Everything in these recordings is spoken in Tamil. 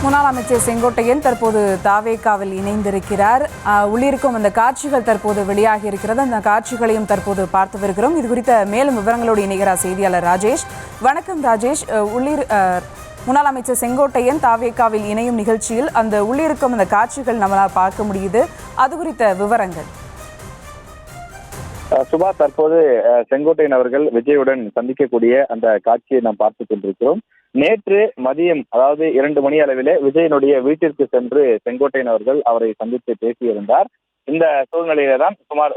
முன்னாள் அமைச்சர் செங்கோட்டையன் தற்போது தாவேகாவில் இணைந்திருக்கிறார். உள்ளிருக்கும் அந்த காட்சிகள் தற்போது வெளியாகி இருக்கிறது. அந்த காட்சிகளையும் தற்போது பார்த்து வருகிறோம். இது குறித்த மேலும் விவரங்களோடு இணைகிறார் செய்தியாளர் ராஜேஷ். வணக்கம் ராஜேஷ். முன்னாள் அமைச்சர் செங்கோட்டையன் தாவேகாவில் இணையும் நிகழ்ச்சியில் அந்த உள்ளிருக்கும் அந்த காட்சிகள் நம்மளால் பார்க்க முடியுது. அது குறித்த விவரங்கள். சுபா, தற்போது செங்கோட்டையன் அவர்கள் விஜயுடன் சந்திக்கக்கூடிய அந்த காட்சியை நாம் பார்த்துக் கொண்டிருக்கிறோம். நேற்று மதியம், அதாவது 2 மணி அளவிலே விஜயனுடைய வீட்டிற்கு சென்று செங்கோட்டையன் அவர்கள் அவரை சந்தித்து பேசியிருந்தார். இந்த சூழ்நிலையில தான் சுமார்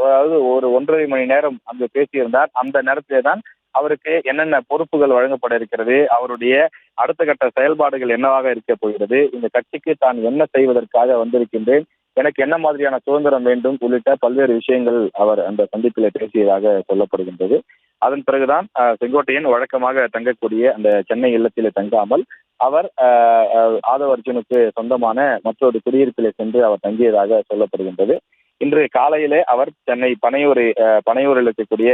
ஒரு 1.5 மணி நேரம் அங்கு பேசியிருந்தார். அந்த நேரத்திலே தான் அவருக்கு என்னென்ன பொறுப்புகள் வழங்கப்பட இருக்கிறது, அவருடைய அடுத்த கட்ட செயல்பாடுகள் என்னவாக இருக்க போகிறது, இந்த கட்சிக்கு தான் என்ன செய்வதற்காக வந்திருக்கின்றேன், எனக்கு என்ன மாதிரியான சுதந்திரம் வேண்டும் உள்ளிட்ட பல்வேறு விஷயங்கள் அவர் அந்த சந்திப்பில் பேசியதாக சொல்லப்படுகின்றது. அதன் பிறகுதான் செங்கோட்டையன் வழக்கமாக தங்கக்கூடிய அந்த சென்னை இல்லத்திலே தங்காமல் அவர் ஆதவ அர்ஜுனுக்கு சொந்தமான மற்றொரு குடியிருப்பிலே சென்று அவர் தங்கியதாக சொல்லப்படுகின்றது. இன்று காலையிலே அவர் சென்னை பனையூரில் இருக்கக்கூடிய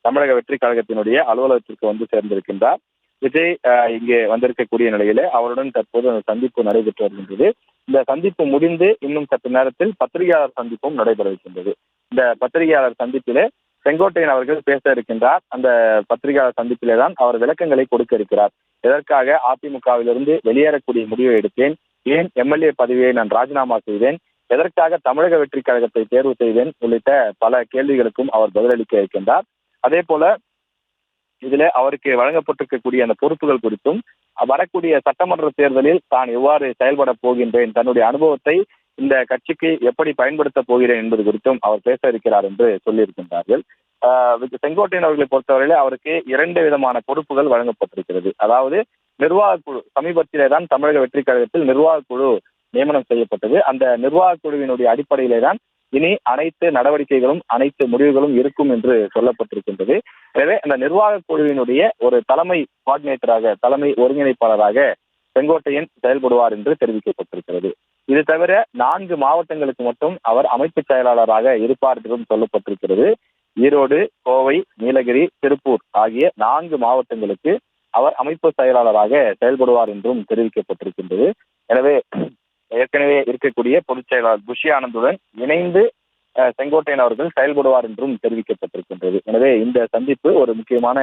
தமிழக வெற்றி கழகத்தினுடைய அலுவலகத்திற்கு வந்து சேர்ந்திருக்கின்றார். விஜய் இங்கே வந்திருக்கக்கூடிய நிலையிலே அவருடன் தற்போது அந்த சந்திப்பு நடைபெற்று வருகின்றது. இந்த சந்திப்பு முடிந்து இன்னும் சற்று நேரத்தில் பத்திரிகையாளர் சந்திப்பும் நடைபெற இருக்கின்றது. இந்த பத்திரிகையாளர் சந்திப்பிலே செங்கோட்டையன் அவர்கள் பேச இருக்கின்றார். அந்த பத்திரிகையாளர் சந்திப்பிலே தான் அவர் விளக்கங்களை கொடுக்க இருக்கிறார். எதற்காக அதிமுகவிலிருந்து வெளியேறக்கூடிய முடிவை எடுத்தேன், ஏன் எம்எல்ஏ பதவியை நான் ராஜினாமா செய்தேன், எதற்காக தமிழக வெற்றி கழகத்தை தேர்வு செய்தேன் உள்ளிட்ட பல கேள்விகளுக்கும் அவர் பதிலளிக்க இருக்கின்றார். அதே போல இதுல அவருக்கு வழங்கப்பட்டிருக்கக்கூடிய அந்த பொறுப்புகள் குறித்தும், வரக்கூடிய சட்டமன்ற தேர்தலில் தான் எவ்வாறு செயல்பட போகின்றேன், தன்னுடைய அனுபவத்தை இந்த கட்சிக்கு எப்படி பயன்படுத்த போகிறேன் என்பது குறித்தும் அவர் பேச இருக்கிறார் என்று சொல்லியிருக்கின்றார்கள். செங்கோட்டையன் அவர்களை பொறுத்தவரையிலே அவருக்கு 2 விதமான பொறுப்புகள் வழங்கப்பட்டிருக்கிறது. அதாவது நிர்வாக குழு, சமீபத்திலே தான் தமிழக வெற்றி கழகத்தில் நிர்வாக குழு நியமனம் செய்யப்பட்டது. அந்த நிர்வாக குழுவினுடைய அடிப்படையிலே தான் இனி அனைத்து நடவடிக்கைகளும் அனைத்து முடிவுகளும் இருக்கும் என்று சொல்லப்பட்டிருக்கின்றது. எனவே அந்த நிர்வாக குழுவினுடைய ஒரு தலைமை கோஆர்டினேட்டராக, தலைமை ஒருங்கிணைப்பாளராக செங்கோட்டையன் செயல்படுவார் என்று தெரிவிக்கப்பட்டிருக்கிறது. இது தவிர 4 மாவட்டங்களுக்கு மட்டும் அவர் அமைப்பு செயலாளராக இருப்பார் என்றும் சொல்லப்பட்டிருக்கிறது. ஈரோடு, கோவை, நீலகிரி, திருப்பூர் ஆகிய 4 மாவட்டங்களுக்கு அவர் அமைப்பு செயலாளராக செயல்படுவார் என்றும் தெரிவிக்கப்பட்டிருக்கின்றது. எனவே ஏற்கனவே இருக்கக்கூடிய பொதுச் செயலாளர் புஷி ஆனந்துடன் இணைந்து செங்கோட்டையன் அவர்கள் செயல்படுவார் என்றும் தெரிவிக்கப்பட்டிருக்கின்றது. எனவே இந்த சந்திப்பு ஒரு முக்கியமான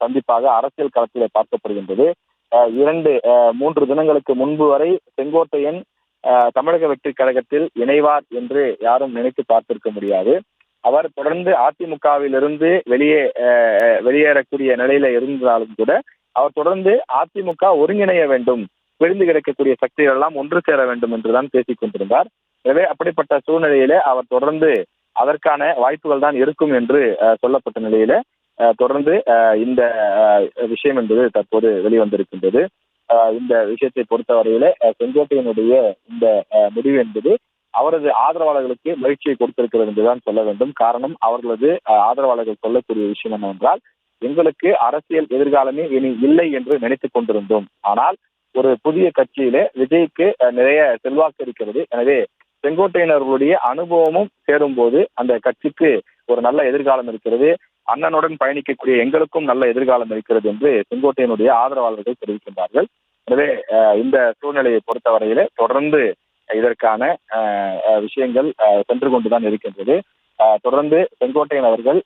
சந்திப்பாக அரசியல் களத்தில் பார்க்கப்படுகின்றது. 2-3 தினங்களுக்கு முன்பு வரை செங்கோட்டையன் தமிழக வெற்றி கழகத்தில் இணைவார் என்று யாரும் நினைத்து பார்த்திருக்க முடியாது. அவர் தொடர்ந்து அதிமுகவிலிருந்து வெளியேறக்கூடிய நிலையில இருந்தாலும் கூட அவர் தொடர்ந்து அதிமுக ஒருங்கிணைய வேண்டும், விழுந்து கிடக்கக்கூடிய சக்திகள் எல்லாம் ஒன்று சேர வேண்டும் என்றுதான் பேசிக் கொண்டிருந்தார். எனவே அப்படிப்பட்ட சூழ்நிலையில அவர் தொடர்ந்து அதற்கான வாய்ப்புகள் தான் இருக்கும் என்று சொல்லப்பட்ட நிலையில தொடர்ந்து இந்த விஷயம் என்பது தற்போது வெளிவந்திருக்கின்றது. இந்த விஷயத்தை பொறுத்தவரையில செங்கோட்டையனுடைய இந்த முடிவு என்பது அவரது ஆதரவாளர்களுக்கு மகிழ்ச்சியை கொடுத்திருக்கிறது என்றுதான் சொல்ல வேண்டும். காரணம், அவர்களது ஆதரவாளர்கள் சொல்லக்கூடிய விஷயம் என்னவென்றால், எங்களுக்கு அரசியல் எதிர்காலமே இனி இல்லை என்று நினைத்துக் கொண்டிருந்தோம். ஆனால் ஒரு புதிய கட்சியிலே விஜய்க்கு நிறைய செல்வாக்கு இருக்கிறது. எனவே செங்கோட்டையனர்களுடைய அனுபவமும் சேரும் போது அந்த கட்சிக்கு ஒரு நல்ல எதிர்காலம் இருக்கிறது, அண்ணனுடன் பயணிக்கக்கூடிய எங்களுக்கும் நல்ல எதிர்காலம் இருக்கிறது என்று செங்கோட்டையனுடைய ஆதரவாளர்கள் தெரிவிக்கின்றார்கள். எனவே இந்த சூழ்நிலையை பொறுத்தவரையிலே தொடர்ந்து இதற்கான விஷயங்கள் சென்று கொண்டுதான் இருக்கின்றது. தொடர்ந்து செங்கோட்டையன் அவர்கள்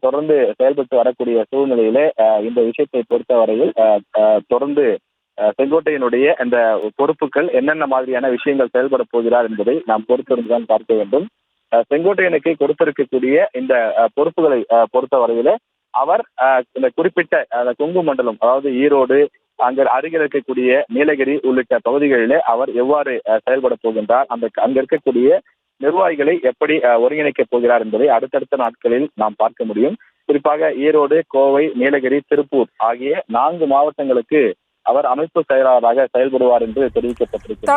தொடர்ந்து செயல்பட்டு வரக்கூடிய சூழ்நிலையிலே இந்த விஷயத்தை பொறுத்தவரையில் தொடர்ந்து செங்கோட்டையனுடைய இந்த பொறுப்புகள் என்னென்ன மாதிரியான விஷயங்கள் செயல்பட போகிறார் என்பதை நாம் பொறுத்திருந்துதான் பார்க்க வேண்டும். செங்கோட்டையனுக்கு கொடுத்திருக்கக்கூடிய இந்த பொறுப்புகளை பொறுத்தவரையில அவர் இந்த குறிப்பிட்ட கொங்கு மண்டலம், அதாவது ஈரோடு, அங்க அருகில் இருக்கக்கூடிய நீலகிரி உள்ளிட்ட பகுதிகளிலே அவர் எவ்வாறு செயல்பட போகின்றார், அங்க இருக்கக்கூடிய நிர்வாகிகளை எப்படி ஒருங்கிணைக்கப் போகிறார் என்பதை அடுத்தடுத்த நாட்களில் நாம் பார்க்க முடியும். குறிப்பாக ஈரோடு, கோவை, நீலகிரி, திருப்பூர் ஆகிய 4 மாவட்டங்களுக்கு அவர் அமைப்பு செயலாளராக செயல்படுவார் என்று தெரிவிக்கப்பட்டிருக்கிறது.